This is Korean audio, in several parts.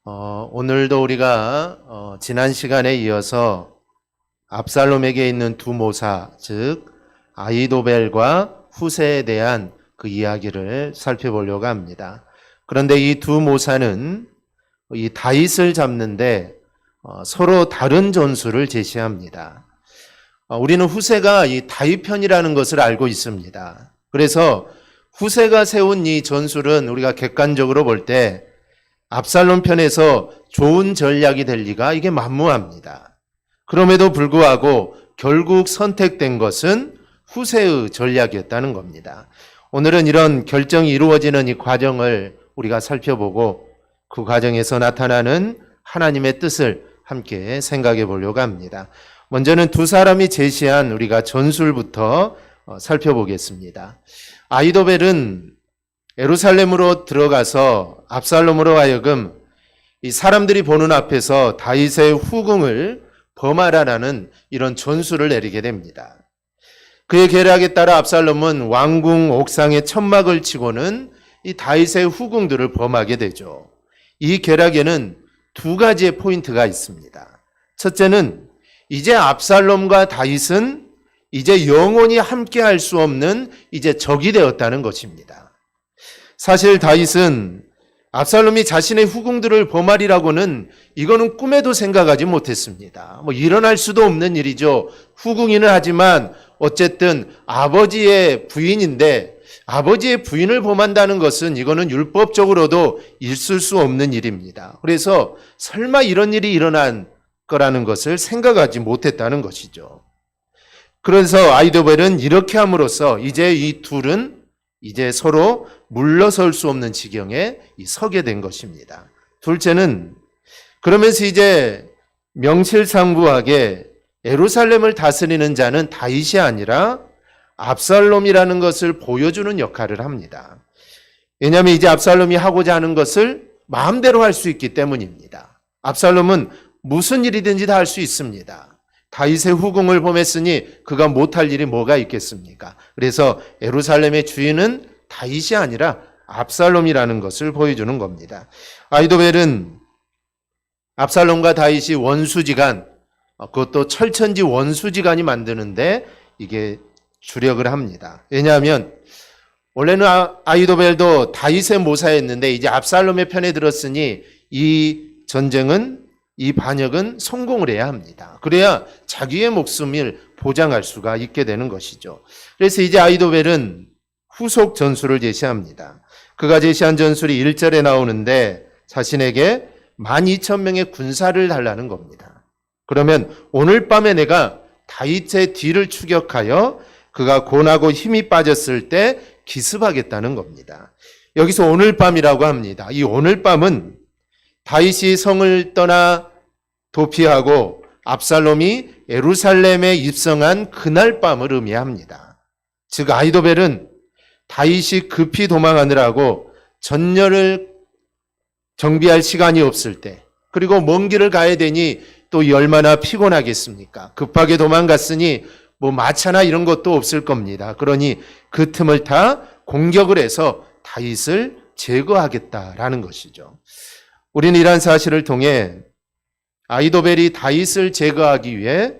오늘도 우리가 지난 시간에 이어서 압살롬에게 있는 두 모사, 즉 아히도벨과 후세에 대한 그 이야기를 살펴보려고 합니다. 그런데 이 두 모사는 이 다윗을 잡는데 서로 다른 전술을 제시합니다. 우리는 후세가 이 다윗 편이라는 것을 알고 있습니다. 그래서 후세가 세운 이 전술은 우리가 객관적으로 볼 때 압살롬 편에서 좋은 전략이 될 리가 이게 만무합니다. 그럼에도 불구하고 결국 선택된 것은 후세의 전략이었다는 겁니다. 오늘은 이런 결정이 이루어지는 이 과정을 우리가 살펴보고 그 과정에서 나타나는 하나님의 뜻을 함께 생각해 보려고 합니다. 먼저는 두 사람이 제시한 우리가 전술부터 살펴보겠습니다. 아히도벨은 예루살렘으로 들어가서 압살롬으로 하여금 이 사람들이 보는 앞에서 다윗의 후궁을 범하라는 이런 전술을 내리게 됩니다. 그의 계략에 따라 압살롬은 왕궁 옥상에 천막을 치고는 이 다윗의 후궁들을 범하게 되죠. 이 계략에는 두 가지의 포인트가 있습니다. 첫째는 이제 압살롬과 다윗은 이제 영원히 함께 할 수 없는 이제 적이 되었다는 것입니다. 사실 다윗은 압살롬이 자신의 후궁들을 범하리라고는 이거는 꿈에도 생각하지 못했습니다. 일어날 수도 없는 일이죠. 후궁이는 하지만 어쨌든 아버지의 부인인데 아버지의 부인을 범한다는 것은 이거는 율법적으로도 있을 수 없는 일입니다. 그래서 설마 이런 일이 일어난 거라는 것을 생각하지 못했다는 것이죠. 그래서 아히도벨은 이렇게 함으로써 이제 이 둘은 이제 서로 물러설 수 없는 지경에 서게 된 것입니다. 둘째는 그러면서 이제 명실상부하게 예루살렘을 다스리는 자는 다윗이 아니라 압살롬이라는 것을 보여주는 역할을 합니다. 왜냐하면 이제 압살롬이 하고자 하는 것을 마음대로 할 수 있기 때문입니다. 압살롬은 무슨 일이든지 다 할 수 있습니다. 다윗의 후궁을 범했으니 그가 못할 일이 뭐가 있겠습니까? 그래서 예루살렘의 주인은 다윗이 아니라 압살롬이라는 것을 보여주는 겁니다. 아히도벨은 압살롬과 다윗이 원수지간, 그것도 철천지 원수지간이 만드는데 이게 주력을 합니다. 왜냐하면 원래는 아히도벨도 다윗의 모사였는데 이제 압살롬의 편에 들었으니 이 전쟁은 이 반역은 성공을 해야 합니다. 그래야 자기의 목숨을 보장할 수가 있게 되는 것이죠. 그래서 이제 아히도벨은 후속 전술을 제시합니다. 그가 제시한 전술이 1절에 나오는데 자신에게 12,000명의 군사를 달라는 겁니다. 그러면 오늘 밤에 내가 다윗의 뒤를 추격하여 그가 고나고 힘이 빠졌을 때 기습하겠다는 겁니다. 여기서 오늘 밤이라고 합니다. 이 오늘 밤은 다윗이 성을 떠나 도피하고 압살롬이 예루살렘에 입성한 그날 밤을 의미합니다. 즉 아히도벨은 다윗이 급히 도망하느라고 전열을 정비할 시간이 없을 때 그리고 먼 길을 가야 되니 또 얼마나 피곤하겠습니까? 급하게 도망갔으니 마차나 이런 것도 없을 겁니다. 그러니 그 틈을 타 공격을 해서 다윗을 제거하겠다라는 것이죠. 우리는 이러한 사실을 통해 아히도벨이 다윗을 제거하기 위해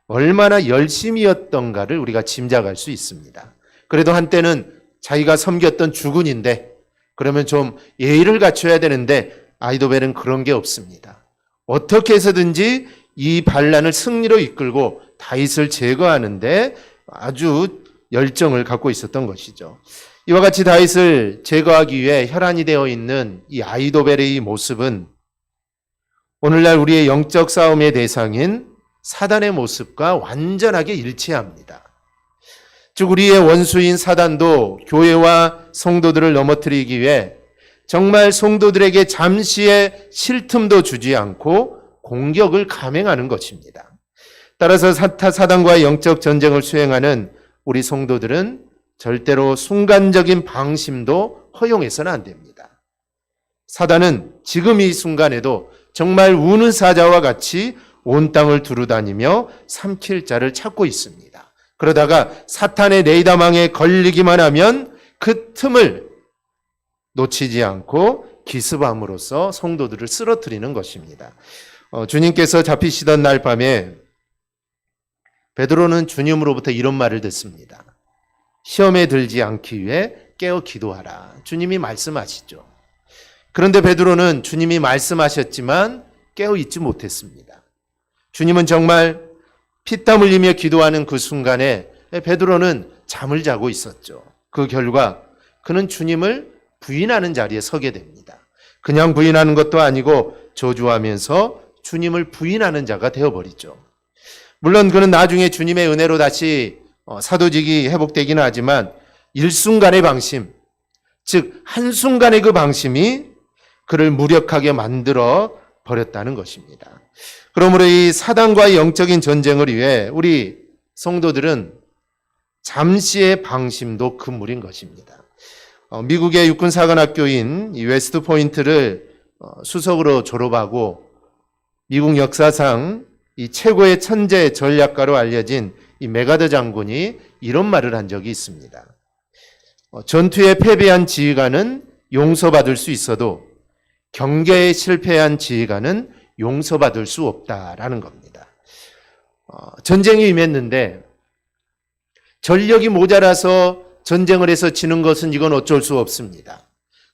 얼마나 열심이었던가를 우리가 짐작할 수 있습니다. 그래도 한때는 자기가 섬겼던 주군인데 그러면 좀 예의를 갖춰야 되는데 아히도벨은 그런 게 없습니다. 어떻게 해서든지 이 반란을 승리로 이끌고 다윗을 제거하는데 아주 열정을 갖고 있었던 것이죠. 이와 같이 다윗을 제거하기 위해 혈안이 되어 있는 이 아히도벨의 이 모습은 오늘날 우리의 영적 싸움의 대상인 사단의 모습과 완전하게 일치합니다. 즉 우리의 원수인 사단도 교회와 성도들을 넘어뜨리기 위해 정말 성도들에게 잠시의 쉴 틈도 주지 않고 공격을 감행하는 것입니다. 따라서 사단과의 영적 전쟁을 수행하는 우리 성도들은 절대로 순간적인 방심도 허용해서는 안 됩니다. 사단은 지금 이 순간에도 정말 우는 사자와 같이 온 땅을 두루다니며 삼킬 자를 찾고 있습니다. 그러다가 사탄의 레이더망에 걸리기만 하면 그 틈을 놓치지 않고 기습함으로써 성도들을 쓰러뜨리는 것입니다. 주님께서 잡히시던 날 밤에 베드로는 주님으로부터 이런 말을 듣습니다. 시험에 들지 않기 위해 깨어 기도하라. 주님이 말씀하시죠. 그런데 베드로는 주님이 말씀하셨지만 깨어 있지 못했습니다. 주님은 정말 피땀 흘리며 기도하는 그 순간에 베드로는 잠을 자고 있었죠. 그 결과 그는 주님을 부인하는 자리에 서게 됩니다. 그냥 부인하는 것도 아니고 저주하면서 주님을 부인하는 자가 되어버리죠. 물론 그는 나중에 주님의 은혜로 다시 사도직이 회복되기는 하지만 일순간의 방심, 즉 한순간의 그 방심이 그를 무력하게 만들어 버렸다는 것입니다. 그러므로 이 사단과의 영적인 전쟁을 위해 우리 성도들은 잠시의 방심도 금물인 것입니다. 미국의 육군사관학교인 이 웨스트 포인트를 수석으로 졸업하고 미국 역사상 이 최고의 천재 전략가로 알려진 이 메가더 장군이 이런 말을 한 적이 있습니다. 전투에 패배한 지휘관은 용서받을 수 있어도 경계에 실패한 지휘관은 용서받을 수 없다라는 겁니다. 전쟁이 임했는데 전력이 모자라서 전쟁을 해서 지는 것은 이건 어쩔 수 없습니다.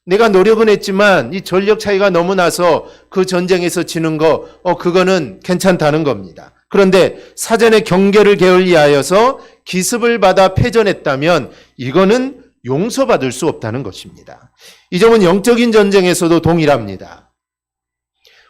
내가 노력은 했지만 이 전력 차이가 너무 나서 그 전쟁에서 지는 거, 그거는 괜찮다는 겁니다. 그런데 사전에 경계를 게을리하여서 기습을 받아 패전했다면 이거는 용서받을 수 없다는 것입니다. 이 점은 영적인 전쟁에서도 동일합니다.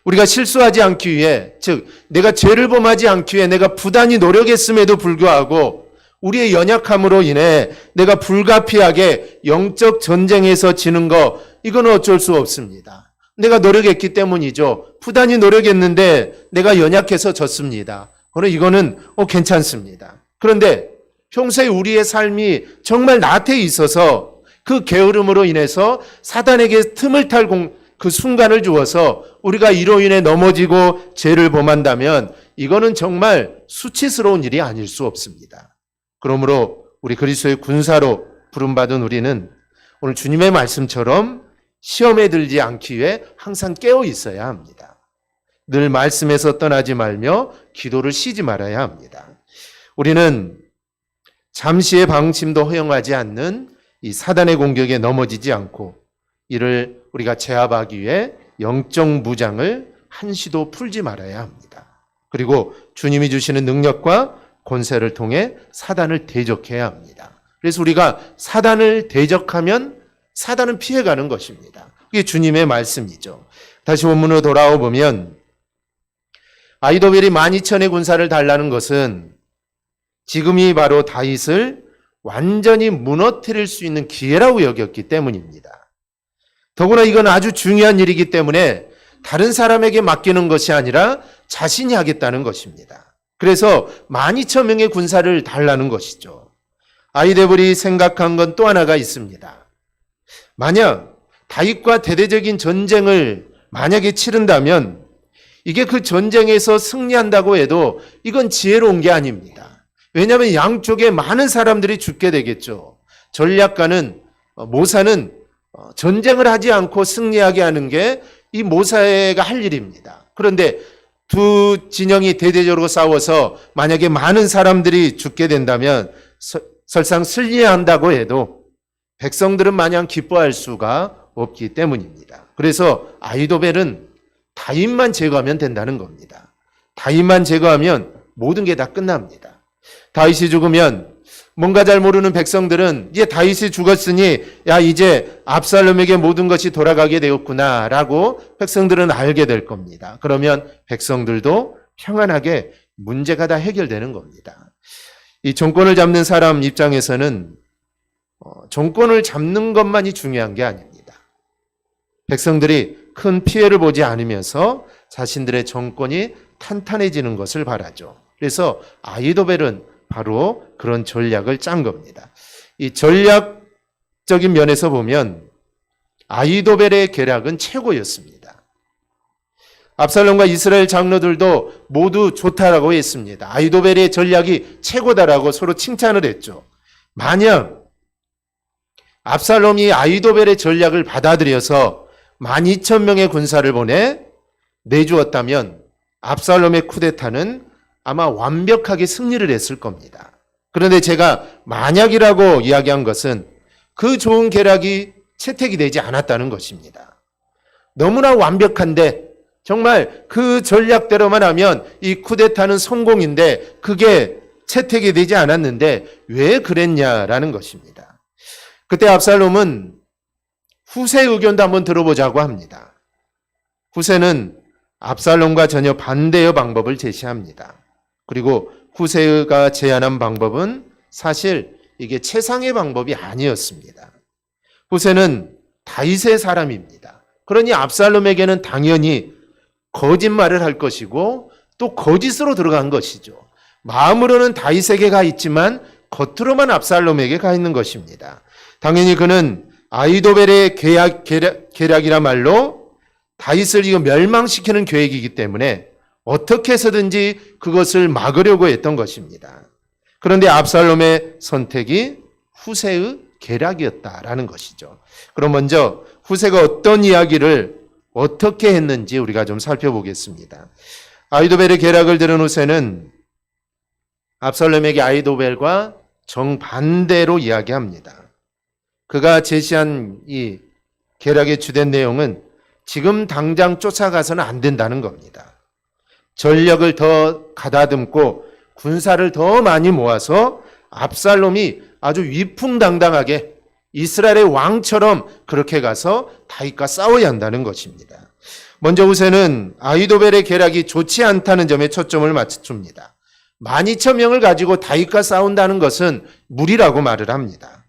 우리가 실수하지 않기 위해, 즉 내가 죄를 범하지 않기 위해 내가 부단히 노력했음에도 불구하고 우리의 연약함으로 인해 내가 불가피하게 영적 전쟁에서 지는 거, 이거는 어쩔 수 없습니다. 내가 노력했기 때문이죠. 부단히 노력했는데 내가 연약해서 졌습니다. 그럼 이거는 괜찮습니다. 그런데 평소에 우리의 삶이 정말 나태해 있어서 그 게으름으로 인해서 사단에게 틈을 탈 그 순간을 주어서 우리가 이로 인해 넘어지고 죄를 범한다면 이거는 정말 수치스러운 일이 아닐 수 없습니다. 그러므로 우리 그리스도의 군사로 부름받은 우리는 오늘 주님의 말씀처럼 시험에 들지 않기 위해 항상 깨어 있어야 합니다. 늘 말씀에서 떠나지 말며 기도를 쉬지 말아야 합니다. 우리는 잠시의 방심도 허용하지 않는 이 사단의 공격에 넘어지지 않고 이를 우리가 제압하기 위해 영적 무장을 한시도 풀지 말아야 합니다. 그리고 주님이 주시는 능력과 권세를 통해 사단을 대적해야 합니다. 그래서 우리가 사단을 대적하면 사단은 피해가는 것입니다. 그게 주님의 말씀이죠. 다시 원문으로 돌아와 보면 아히도벨이 12,000의 군사를 달라는 것은 지금이 바로 다윗을 완전히 무너뜨릴 수 있는 기회라고 여겼기 때문입니다. 더구나 이건 아주 중요한 일이기 때문에 다른 사람에게 맡기는 것이 아니라 자신이 하겠다는 것입니다. 그래서 12,000명의 군사를 달라는 것이죠. 아히도벨이 생각한 건 또 하나가 있습니다. 만약 다윗과 대대적인 전쟁을 만약에 치른다면 이게 그 전쟁에서 승리한다고 해도 이건 지혜로운 게 아닙니다. 왜냐하면 양쪽에 많은 사람들이 죽게 되겠죠. 전략가는 모사는 전쟁을 하지 않고 승리하게 하는 게 이 모사가 할 일입니다. 그런데 두 진영이 대대적으로 싸워서 만약에 많은 사람들이 죽게 된다면 설상 승리한다고 해도 백성들은 마냥 기뻐할 수가 없기 때문입니다. 그래서 아히도벨은 다윗만 제거하면 된다는 겁니다. 다윗만 제거하면 모든 게 다 끝납니다. 다윗이 죽으면 뭔가 잘 모르는 백성들은 이제 다윗이 죽었으니 이제 압살롬에게 모든 것이 돌아가게 되었구나 라고 백성들은 알게 될 겁니다. 그러면 백성들도 평안하게 문제가 다 해결되는 겁니다. 이 정권을 잡는 사람 입장에서는 정권을 잡는 것만이 중요한 게 아닙니다. 백성들이 큰 피해를 보지 않으면서 자신들의 정권이 탄탄해지는 것을 바라죠. 그래서 아히도벨은 바로 그런 전략을 짠 겁니다. 이 전략적인 면에서 보면 아히도벨의 계략은 최고였습니다. 압살롬과 이스라엘 장로들도 모두 좋다라고 했습니다. 아히도벨의 전략이 최고다라고 서로 칭찬을 했죠. 만약 압살롬이 아히도벨의 전략을 받아들여서 12,000명의 군사를 보내 내주었다면 압살롬의 쿠데타는 아마 완벽하게 승리를 했을 겁니다. 그런데 제가 만약이라고 이야기한 것은 그 좋은 계략이 채택이 되지 않았다는 것입니다. 너무나 완벽한데 정말 그 전략대로만 하면 이 쿠데타는 성공인데 그게 채택이 되지 않았는데 왜 그랬냐라는 것입니다. 그때 압살롬은 후세의 의견도 한번 들어보자고 합니다. 후세는 압살롬과 전혀 반대의 방법을 제시합니다. 그리고 후세가 제안한 방법은 사실 이게 최상의 방법이 아니었습니다. 후세는 다윗의 사람입니다. 그러니 압살롬에게는 당연히 거짓말을 할 것이고 또 거짓으로 들어간 것이죠. 마음으로는 다윗에게 가 있지만 겉으로만 압살롬에게 가 있는 것입니다. 당연히 그는 아히도벨의 계략이란 말로 다윗을 이거 멸망시키는 계획이기 때문에 어떻게 해서든지 그것을 막으려고 했던 것입니다. 그런데 압살롬의 선택이 후세의 계략이었다라는 것이죠. 그럼 먼저 후세가 어떤 이야기를 어떻게 했는지 우리가 좀 살펴보겠습니다. 아히도벨의 계략을 들은 후세는 압살롬에게 아히도벨과 정반대로 이야기합니다. 그가 제시한 이 계략의 주된 내용은 지금 당장 쫓아가서는 안 된다는 겁니다. 전력을 더 가다듬고 군사를 더 많이 모아서 압살롬이 아주 위풍당당하게 이스라엘의 왕처럼 그렇게 가서 다윗과 싸워야 한다는 것입니다. 먼저 후세는 아히도벨의 계략이 좋지 않다는 점에 초점을 맞춥니다. 12,000명을 가지고 다윗과 싸운다는 것은 무리라고 말을 합니다.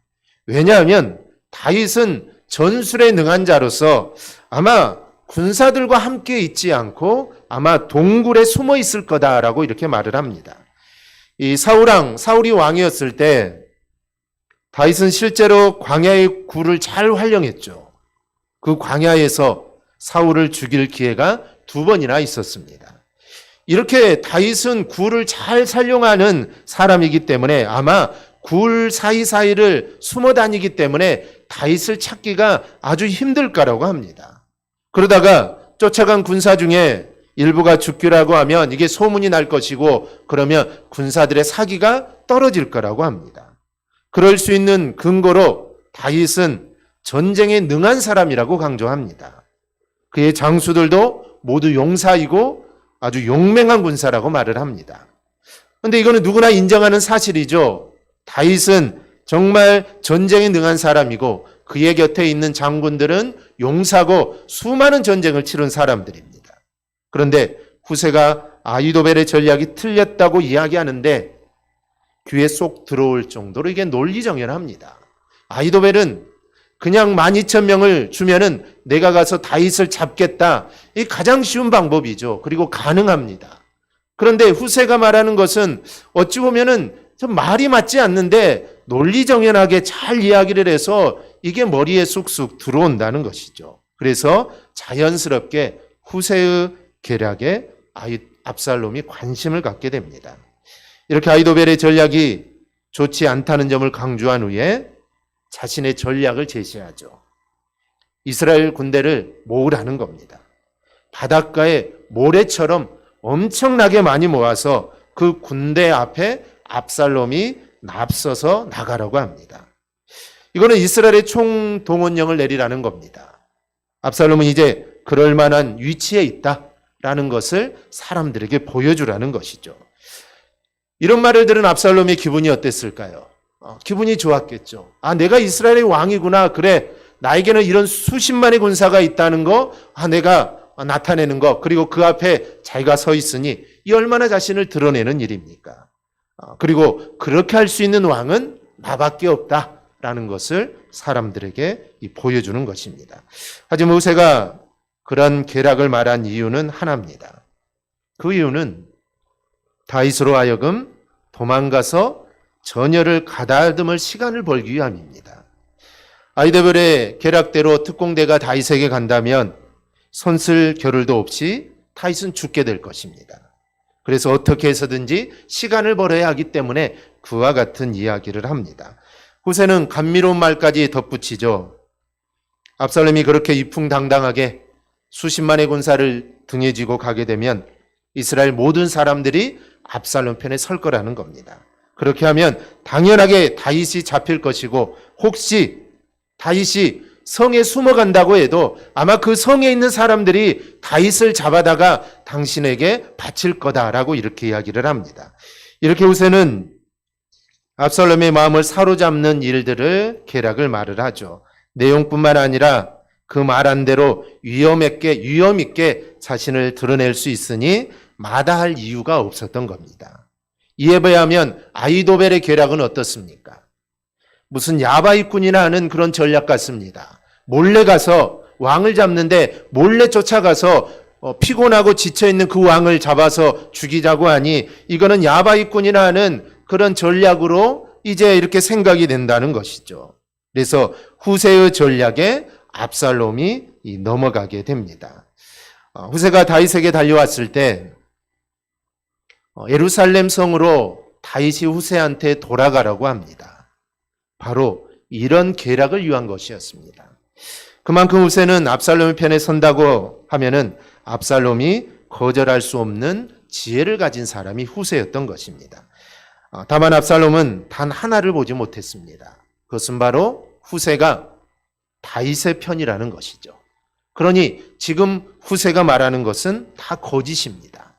왜냐하면 다윗은 전술에 능한 자로서 아마 군사들과 함께 있지 않고 아마 동굴에 숨어 있을 거다라고 이렇게 말을 합니다. 이 사울이 왕이었을 때 다윗은 실제로 광야의 굴을 잘 활용했죠. 그 광야에서 사울을 죽일 기회가 2번이나 있었습니다. 이렇게 다윗은 굴을 잘 활용하는 사람이기 때문에 아마 굴 사이사이를 숨어 다니기 때문에 다윗을 찾기가 아주 힘들 거라고 합니다. 그러다가 쫓아간 군사 중에 일부가 죽기라고 하면 이게 소문이 날 것이고 그러면 군사들의 사기가 떨어질 거라고 합니다. 그럴 수 있는 근거로 다윗은 전쟁에 능한 사람이라고 강조합니다. 그의 장수들도 모두 용사이고 아주 용맹한 군사라고 말을 합니다. 그런데 이거는 누구나 인정하는 사실이죠. 다윗은 정말 전쟁에 능한 사람이고 그의 곁에 있는 장군들은 용사고 수많은 전쟁을 치른 사람들입니다. 그런데 후세가 아히도벨의 전략이 틀렸다고 이야기하는데 귀에 쏙 들어올 정도로 이게 논리정연합니다. 아히도벨은 그냥 12,000명을 주면은 내가 가서 다윗을 잡겠다. 이 가장 쉬운 방법이죠. 그리고 가능합니다. 그런데 후세가 말하는 것은 어찌 보면은 좀 말이 맞지 않는데 논리정연하게 잘 이야기를 해서 이게 머리에 쑥쑥 들어온다는 것이죠. 그래서 자연스럽게 후세의 계략에 압살롬이 관심을 갖게 됩니다. 이렇게 아히도벨의 전략이 좋지 않다는 점을 강조한 후에 자신의 전략을 제시하죠. 이스라엘 군대를 모으라는 겁니다. 바닷가에 모래처럼 엄청나게 많이 모아서 그 군대 앞에 압살롬이 납서서 나가라고 합니다. 이거는 이스라엘의 총동원령을 내리라는 겁니다. 압살롬은 이제 그럴 만한 위치에 있다라는 것을 사람들에게 보여주라는 것이죠. 이런 말을 들은 압살롬의 기분이 어땠을까요? 기분이 좋았겠죠. 내가 이스라엘의 왕이구나. 그래, 나에게는 이런 수십만의 군사가 있다는 거, 내가 나타내는 거, 그리고 그 앞에 자기가 서 있으니 이 얼마나 자신을 드러내는 일입니까? 그리고 그렇게 할 수 있는 왕은 나밖에 없다라는 것을 사람들에게 보여주는 것입니다. 하지만 후세가 그런 계략을 말한 이유는 하나입니다. 그 이유는 다윗으로 하여금 도망가서 전열을 가다듬을 시간을 벌기 위함입니다. 아히도벨의 계략대로 특공대가 다윗에게 간다면 선슬 겨를도 없이 다윗은 죽게 될 것입니다. 그래서 어떻게 해서든지 시간을 벌어야 하기 때문에 그와 같은 이야기를 합니다. 후세는 감미로운 말까지 덧붙이죠. 압살롬이 그렇게 이풍당당하게 수십만의 군사를 등에 지고 가게 되면 이스라엘 모든 사람들이 압살롬 편에 설 거라는 겁니다. 그렇게 하면 당연하게 다윗이 잡힐 것이고, 혹시 다윗이 성에 숨어간다고 해도 아마 그 성에 있는 사람들이 다윗을 잡아다가 당신에게 바칠 거다라고 이렇게 이야기를 합니다. 이렇게 후세는 압살롬의 마음을 사로잡는 일들을 계략을 말을 하죠. 내용뿐만 아니라 그 말한 대로 위험 있게 자신을 드러낼 수 있으니 마다할 이유가 없었던 겁니다. 이에 비하면 아히도벨의 계략은 어떻습니까? 무슨 야바이꾼이나 하는 그런 전략 같습니다. 몰래 가서 왕을 잡는데 몰래 쫓아가서 피곤하고 지쳐있는 그 왕을 잡아서 죽이자고 하니, 이거는 야바이꾼이나 하는 그런 전략으로 이제 이렇게 생각이 된다는 것이죠. 그래서 후세의 전략에 압살롬이 넘어가게 됩니다. 후세가 다윗에게 달려왔을 때 예루살렘 성으로 다윗이 후세한테 돌아가라고 합니다. 바로 이런 계략을 위한 것이었습니다. 그만큼 후세는 압살롬의 편에 선다고 하면은 압살롬이 거절할 수 없는 지혜를 가진 사람이 후세였던 것입니다. 다만 압살롬은 단 하나를 보지 못했습니다. 그것은 바로 후세가 다윗의 편이라는 것이죠. 그러니 지금 후세가 말하는 것은 다 거짓입니다.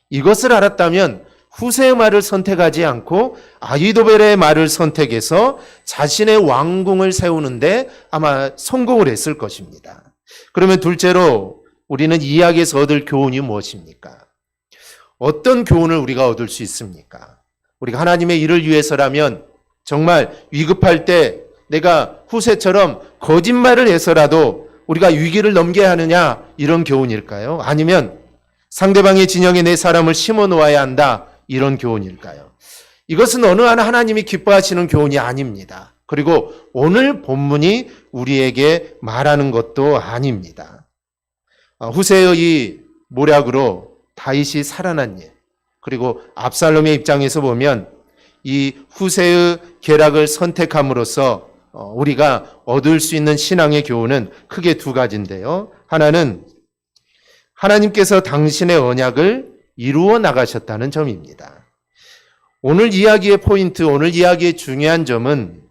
이것을 알았다면 후세의 말을 선택하지 않고 아히도벨의 말을 선택해서 자신의 왕궁을 세우는데 아마 성공을 했을 것입니다. 그러면 둘째로 우리는 이 이야기에서 얻을 교훈이 무엇입니까? 어떤 교훈을 우리가 얻을 수 있습니까? 우리가 하나님의 일을 위해서라면 정말 위급할 때 내가 후세처럼 거짓말을 해서라도 우리가 위기를 넘겨야 하느냐, 이런 교훈일까요? 아니면 상대방의 진영에 내 사람을 심어 놓아야 한다, 이런 교훈일까요? 이것은 어느 하나 하나님이 기뻐하시는 교훈이 아닙니다. 그리고 오늘 본문이 우리에게 말하는 것도 아닙니다. 후세의 이 모략으로 다윗이 살아난 일, 그리고 압살롬의 입장에서 보면 이 후세의 계략을 선택함으로써 우리가 얻을 수 있는 신앙의 교훈은 크게 두 가지인데요. 하나는 하나님께서 당신의 언약을 이루어 나가셨다는 점입니다. 오늘 이야기의 포인트, 오늘 이야기의 중요한 점은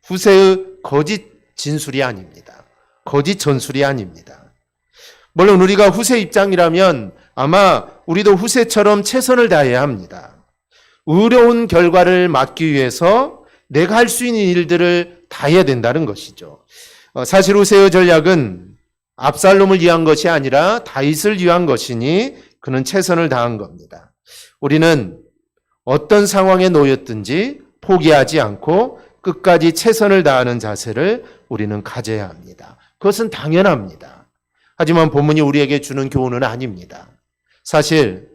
후세의 거짓 진술이 아닙니다. 거짓 전술이 아닙니다. 물론 우리가 후세 입장이라면 아마 우리도 후세처럼 최선을 다해야 합니다. 의로운 결과를 막기 위해서 내가 할 수 있는 일들을 다 해야 된다는 것이죠. 사실 후세의 전략은 압살롬을 위한 것이 아니라 다윗을 위한 것이니 그는 최선을 다한 겁니다. 우리는 어떤 상황에 놓였든지 포기하지 않고 끝까지 최선을 다하는 자세를 우리는 가져야 합니다. 그것은 당연합니다. 하지만 본문이 우리에게 주는 교훈은 아닙니다. 사실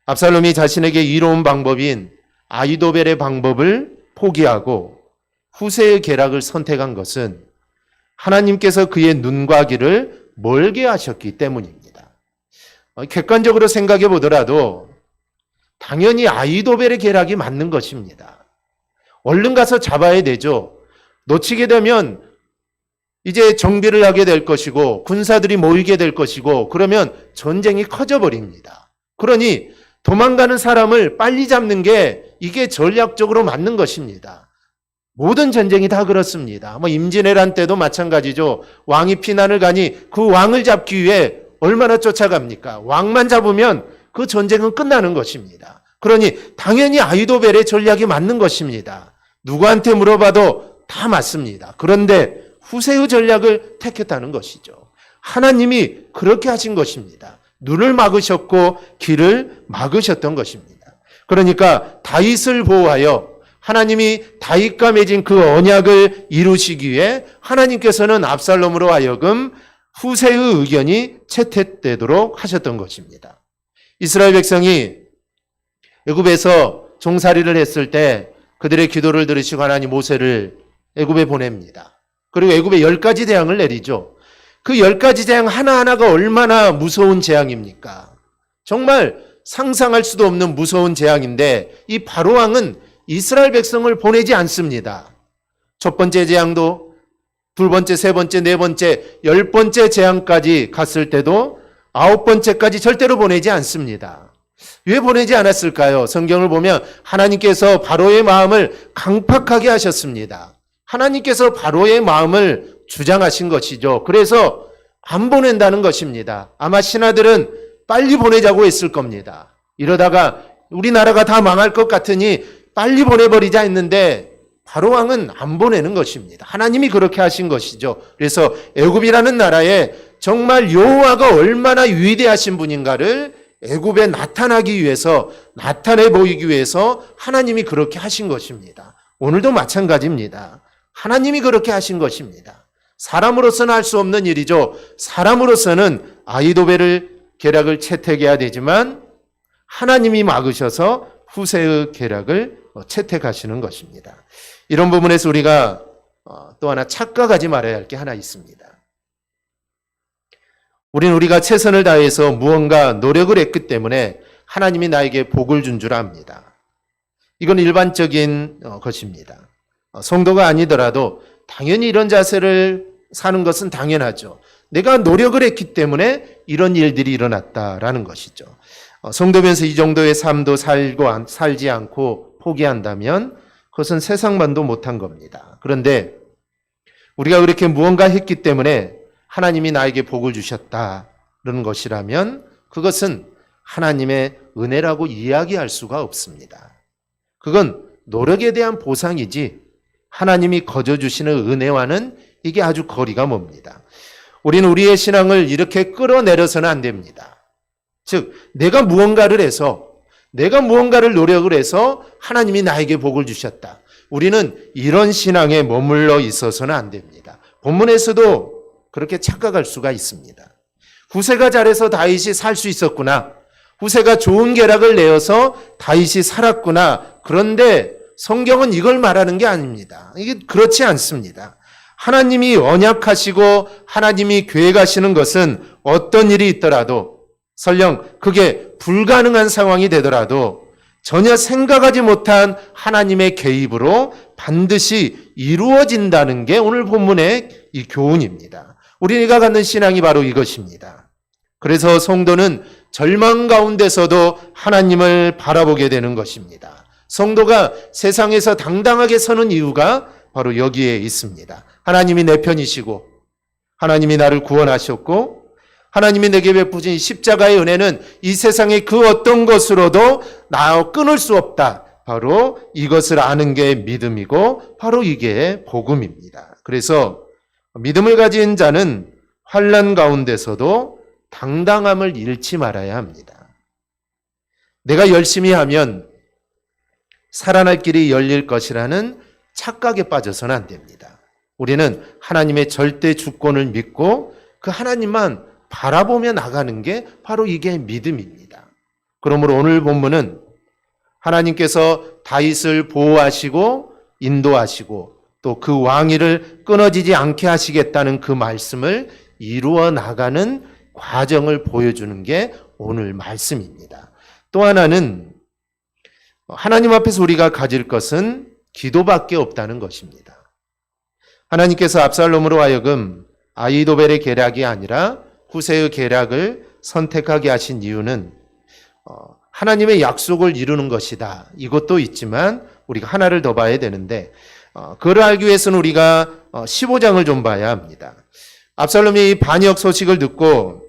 압살롬이 자신에게 이로운 방법인 아히도벨의 방법을 포기하고 후세의 계략을 선택한 것은 하나님께서 그의 눈과 귀를 멀게 하셨기 때문입니다. 객관적으로 생각해 보더라도 당연히 아히도벨의 계략이 맞는 것입니다. 얼른 가서 잡아야 되죠. 놓치게 되면 이제 정비를 하게 될 것이고 군사들이 모이게 될 것이고 그러면 전쟁이 커져버립니다. 그러니 도망가는 사람을 빨리 잡는 게 이게 전략적으로 맞는 것입니다. 모든 전쟁이 다 그렇습니다. 임진왜란 때도 마찬가지죠. 왕이 피난을 가니 그 왕을 잡기 위해 얼마나 쫓아갑니까? 왕만 잡으면 그 전쟁은 끝나는 것입니다. 그러니 당연히 아히도벨의 전략이 맞는 것입니다. 누구한테 물어봐도 다 맞습니다. 그런데 후세의 전략을 택했다는 것이죠. 하나님이 그렇게 하신 것입니다. 눈을 막으셨고 귀를 막으셨던 것입니다. 그러니까 다윗을 보호하여 하나님이 다윗과 맺은 그 언약을 이루시기 위해 하나님께서는 압살롬으로 하여금 후세의 의견이 채택되도록 하셨던 것입니다. 이스라엘 백성이 애굽에서 종살이를 했을 때 그들의 기도를 들으시고 하나님 모세를 애굽에 보냅니다. 그리고 애굽에 10가지 재앙을 내리죠. 그 10가지 재앙 하나하나가 얼마나 무서운 재앙입니까? 정말 상상할 수도 없는 무서운 재앙인데 이 바로왕은 이스라엘 백성을 보내지 않습니다. 첫 번째 재앙도 두 번째, 세 번째, 네 번째, 10번째 재앙까지 갔을 때도 9번째까지 절대로 보내지 않습니다. 왜 보내지 않았을까요? 성경을 보면 하나님께서 바로의 마음을 강팍하게 하셨습니다. 하나님께서 바로의 마음을 주장하신 것이죠. 그래서 안 보낸다는 것입니다. 아마 신하들은 빨리 보내자고 했을 겁니다. 이러다가 우리나라가 다 망할 것 같으니 빨리 보내버리자 했는데 바로 왕은 안 보내는 것입니다. 하나님이 그렇게 하신 것이죠. 그래서 애굽이라는 나라에 정말 여호와가 얼마나 위대하신 분인가를 애굽에 나타나기 위해서, 나타내 보이기 위해서 하나님이 그렇게 하신 것입니다. 오늘도 마찬가지입니다. 하나님이 그렇게 하신 것입니다. 사람으로서는 할 수 없는 일이죠. 사람으로서는 아히도벨을 계략을 채택해야 되지만 하나님이 막으셔서 후세의 계략을 채택하시는 것입니다. 이런 부분에서 우리가 또 하나 착각하지 말아야 할 게 하나 있습니다. 우리가 최선을 다해서 무언가 노력을 했기 때문에 하나님이 나에게 복을 준 줄 압니다. 이건 일반적인 것입니다. 성도가 아니더라도 당연히 이런 자세를 사는 것은 당연하죠. 내가 노력을 했기 때문에 이런 일들이 일어났다라는 것이죠. 성도면서 이 정도의 삶도 살지 않고 포기한다면 그것은 세상만도 못한 겁니다. 그런데 우리가 그렇게 무언가 했기 때문에 하나님이 나에게 복을 주셨다는 것이라면 그것은 하나님의 은혜라고 이야기할 수가 없습니다. 그건 노력에 대한 보상이지 하나님이 거저 주시는 은혜와는 이게 아주 거리가 멉니다. 우리는 우리의 신앙을 이렇게 끌어내려서는 안 됩니다. 즉 내가 무언가를 해서, 내가 무언가를 노력을 해서 하나님이 나에게 복을 주셨다. 우리는 이런 신앙에 머물러 있어서는 안 됩니다. 본문에서도 그렇게 착각할 수가 있습니다. 후세가 잘해서 다윗이 살 수 있었구나. 후세가 좋은 계략을 내어서 다윗이 살았구나. 그런데 성경은 이걸 말하는 게 아닙니다. 이게 그렇지 않습니다. 하나님이 언약하시고 하나님이 계획하시는 것은 어떤 일이 있더라도, 설령 그게 불가능한 상황이 되더라도 전혀 생각하지 못한 하나님의 개입으로 반드시 이루어진다는 게 오늘 본문의 이 교훈입니다. 우리가 갖는 신앙이 바로 이것입니다. 그래서 성도는 절망 가운데서도 하나님을 바라보게 되는 것입니다. 성도가 세상에서 당당하게 서는 이유가 바로 여기에 있습니다. 하나님이 내 편이시고 하나님이 나를 구원하셨고 하나님이 내게 베푸신 십자가의 은혜는 이 세상의 그 어떤 것으로도 나 끊을 수 없다. 바로 이것을 아는 게 믿음이고 바로 이게 복음입니다. 그래서 믿음을 가진 자는 환난 가운데서도 당당함을 잃지 말아야 합니다. 내가 열심히 하면 살아날 길이 열릴 것이라는 착각에 빠져서는 안 됩니다. 우리는 하나님의 절대 주권을 믿고 그 하나님만 바라보며 나가는 게 바로 이게 믿음입니다. 그러므로 오늘 본문은 하나님께서 다윗을 보호하시고 인도하시고 또 그 왕위를 끊어지지 않게 하시겠다는 그 말씀을 이루어 나가는 과정을 보여주는 게 오늘 말씀입니다. 또 하나는 하나님 앞에서 우리가 가질 것은 기도밖에 없다는 것입니다. 하나님께서 압살롬으로 하여금 아히도벨의 계략이 아니라 후세의 계략을 선택하게 하신 이유는 하나님의 약속을 이루는 것이다. 이것도 있지만 우리가 하나를 더 봐야 되는데 그걸 알기 위해서는 우리가 15장을 좀 봐야 합니다. 압살롬이 이 반역 소식을 듣고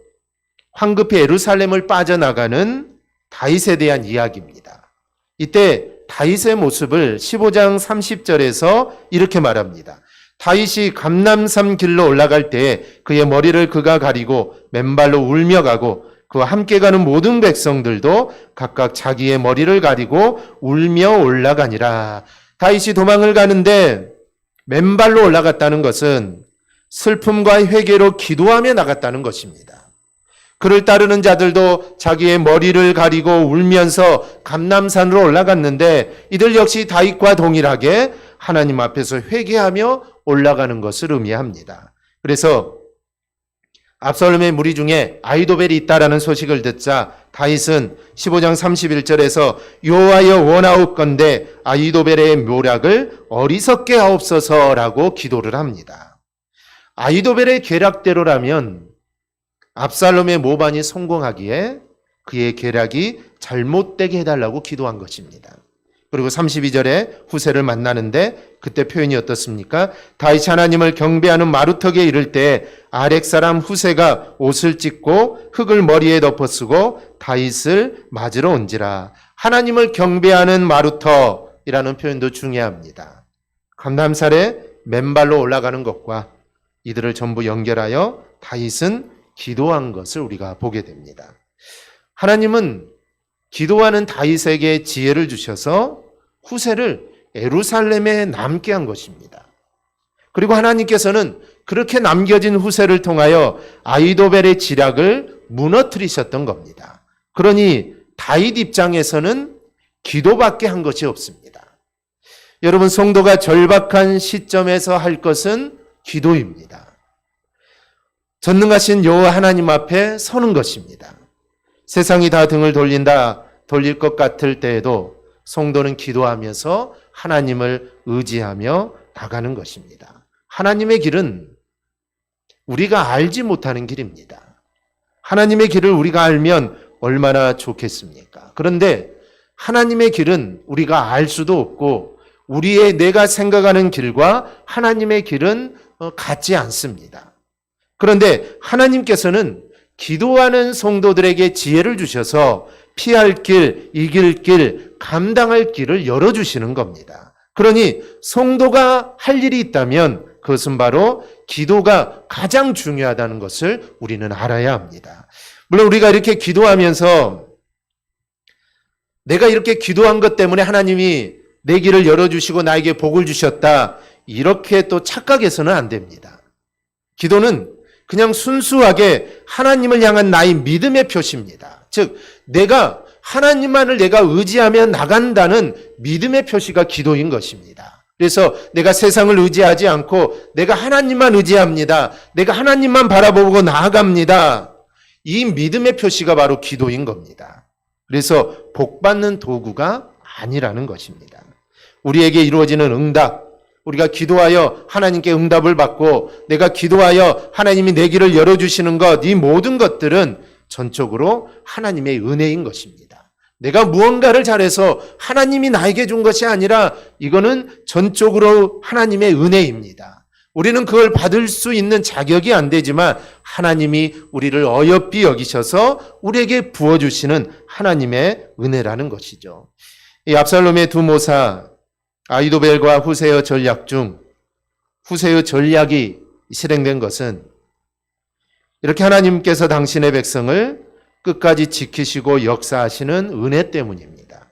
황급히 예루살렘을 빠져나가는 다윗에 대한 이야기입니다. 이때 다윗의 모습을 15장 30절에서 이렇게 말합니다. 다윗이 감람산 길로 올라갈 때 그의 머리를 그가 가리고 맨발로 울며 가고 그와 함께 가는 모든 백성들도 각각 자기의 머리를 가리고 울며 올라가니라. 다윗이 도망을 가는데 맨발로 올라갔다는 것은 슬픔과 회개로 기도하며 나갔다는 것입니다. 그를 따르는 자들도 자기의 머리를 가리고 울면서 감람산으로 올라갔는데 이들 역시 다윗과 동일하게 하나님 앞에서 회개하며 올라가는 것을 의미합니다. 그래서 압살롬의 무리 중에 아히도벨이 있다라는 소식을 듣자 다윗은 15장 31절에서 여호와여 원하옵건대 아히도벨의 묘략을 어리석게 하옵소서라고 기도를 합니다. 아히도벨의 계략대로라면 압살롬의 모반이 성공하기에 그의 계략이 잘못되게 해달라고 기도한 것입니다. 그리고 32절에 후세를 만나는데 그때 표현이 어떻습니까? 다윗이 하나님을 경배하는 마루턱에 이를 때 아렉 사람 후세가 옷을 찢고 흙을 머리에 덮어쓰고 다윗을 맞으러 온지라. 하나님을 경배하는 마루턱이라는 표현도 중요합니다. 감람살에 맨발로 올라가는 것과 이들을 전부 연결하여 다윗은 기도한 것을 우리가 보게 됩니다. 하나님은 기도하는 다윗에게 지혜를 주셔서 후세를 예루살렘에 남게 한 것입니다. 그리고 하나님께서는 그렇게 남겨진 후세를 통하여 아히도벨의 지략을 무너뜨리셨던 겁니다. 그러니 다윗 입장에서는 기도밖에 한 것이 없습니다. 여러분, 성도가 절박한 시점에서 할 것은 기도입니다. 전능하신 여호와 하나님 앞에 서는 것입니다. 세상이 다 등을 돌릴 것 같을 때에도 성도는 기도하면서 하나님을 의지하며 나가는 것입니다. 하나님의 길은 우리가 알지 못하는 길입니다. 하나님의 길을 우리가 알면 얼마나 좋겠습니까? 그런데 하나님의 길은 우리가 알 수도 없고 내가 생각하는 길과 하나님의 길은 같지 않습니다. 그런데 하나님께서는 기도하는 성도들에게 지혜를 주셔서 피할 길, 이길 길, 감당할 길을 열어주시는 겁니다. 그러니 성도가 할 일이 있다면 그것은 바로 기도가 가장 중요하다는 것을 우리는 알아야 합니다. 물론 우리가 이렇게 기도하면서 내가 이렇게 기도한 것 때문에 하나님이 내 길을 열어주시고 나에게 복을 주셨다, 이렇게 또 착각해서는 안 됩니다. 기도는 그냥 순수하게 하나님을 향한 나의 믿음의 표시입니다. 즉, 하나님만을 내가 의지하며 나간다는 믿음의 표시가 기도인 것입니다. 그래서 내가 세상을 의지하지 않고 내가 하나님만 의지합니다. 내가 하나님만 바라보고 나아갑니다. 이 믿음의 표시가 바로 기도인 겁니다. 그래서 복받는 도구가 아니라는 것입니다. 우리에게 이루어지는 응답, 우리가 기도하여 하나님께 응답을 받고 내가 기도하여 하나님이 내 길을 열어주시는 것, 이 모든 것들은 전적으로 하나님의 은혜인 것입니다. 내가 무언가를 잘해서 하나님이 나에게 준 것이 아니라 이거는 전적으로 하나님의 은혜입니다. 우리는 그걸 받을 수 있는 자격이 안 되지만 하나님이 우리를 어여삐 여기셔서 우리에게 부어주시는 하나님의 은혜라는 것이죠. 이 압살롬의 두 모사 아히도벨과 후세의 전략 중 후세의 전략이 실행된 것은 이렇게 하나님께서 당신의 백성을 끝까지 지키시고 역사하시는 은혜 때문입니다.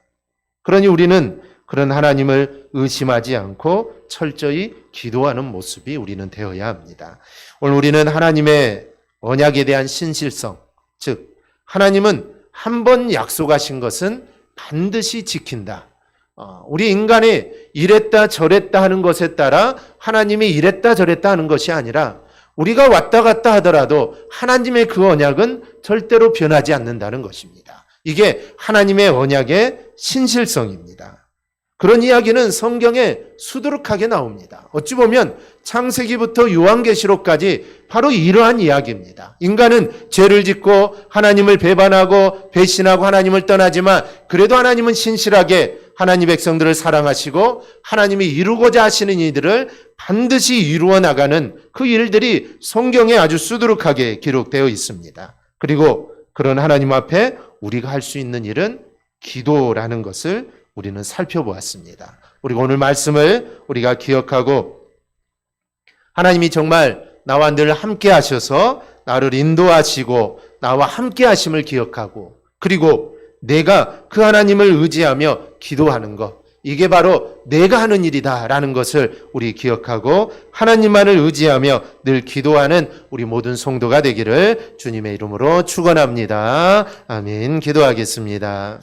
그러니 우리는 그런 하나님을 의심하지 않고 철저히 기도하는 모습이 우리는 되어야 합니다. 오늘 우리는 하나님의 언약에 대한 신실성, 즉 하나님은 한 번 약속하신 것은 반드시 지킨다. 우리 인간이 이랬다 저랬다 하는 것에 따라 하나님이 이랬다 저랬다 하는 것이 아니라 우리가 왔다 갔다 하더라도 하나님의 그 언약은 절대로 변하지 않는다는 것입니다. 이게 하나님의 언약의 신실성입니다. 그런 이야기는 성경에 수두룩하게 나옵니다. 어찌 보면 창세기부터 요한계시록까지 바로 이러한 이야기입니다. 인간은 죄를 짓고 하나님을 배반하고 배신하고 하나님을 떠나지만 그래도 하나님은 신실하게 하나님 백성들을 사랑하시고 하나님이 이루고자 하시는 이들을 반드시 이루어 나가는 그 일들이 성경에 아주 수두룩하게 기록되어 있습니다. 그리고 그런 하나님 앞에 우리가 할 수 있는 일은 기도라는 것을 우리는 살펴보았습니다. 우리가 오늘 말씀을 우리가 기억하고 하나님이 정말 나와 늘 함께 하셔서 나를 인도하시고 나와 함께 하심을 기억하고 그리고 내가 그 하나님을 의지하며 기도하는 것, 이게 바로 내가 하는 일이다라는 것을 우리 기억하고 하나님만을 의지하며 늘 기도하는 우리 모든 성도가 되기를 주님의 이름으로 축원합니다. 아멘. 기도하겠습니다.